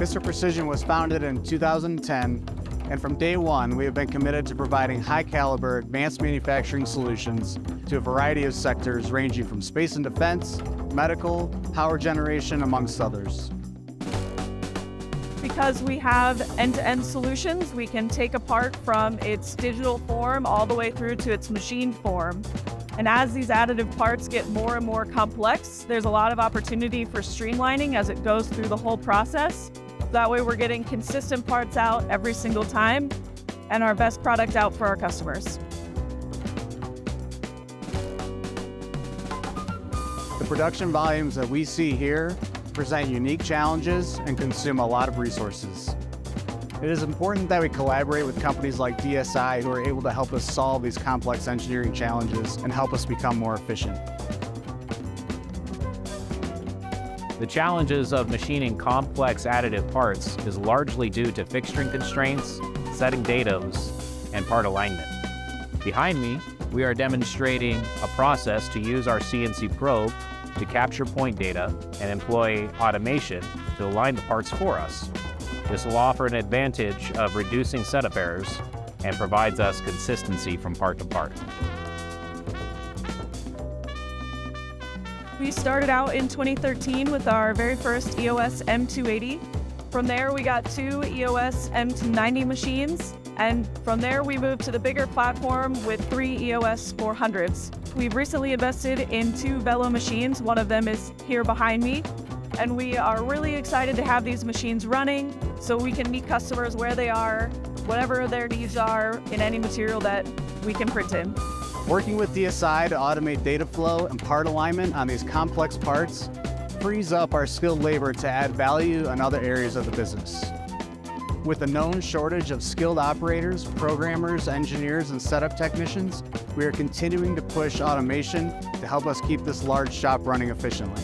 Visser Precision was founded in 2010, and from day one, we have been committed to providing high-caliber advanced manufacturing solutions to a variety of sectors ranging from space and defense, medical, power generation, amongst others. Because we have end-to-end solutions, we can take a part from its digital form all the way through to its machine form. And as these additive parts get more and more complex, there's a lot of opportunity for streamlining as it goes through the whole process. That way we're getting consistent parts out every single time and our best product out for our customers. The production volumes that we see here present unique challenges and consume a lot of resources. It is important that we collaborate with companies like DSI who are able to help us solve these complex engineering challenges and help us become more efficient. The challenges of machining complex additive parts is largely due to fixturing constraints, setting datums, and part alignment. Behind me, we are demonstrating a process to use our CNC probe to capture point data and employ automation to align the parts for us. This will offer an advantage of reducing setup errors and provides us consistency from part to part. We started out in 2013 with our very first EOS M280. From there, we got two EOS M290 machines, and from there we moved to the bigger platform with three EOS 400s. We've recently invested in two Velo machines. One of them is here behind me, and we are really excited to have these machines running so we can meet customers where they are, whatever their needs are in any material that we can print in. Working with DSI to automate data flow and part alignment on these complex parts frees up our skilled labor to add value in other areas of the business. With a known shortage of skilled operators, programmers, engineers, and setup technicians, we are continuing to push automation to help us keep this large shop running efficiently.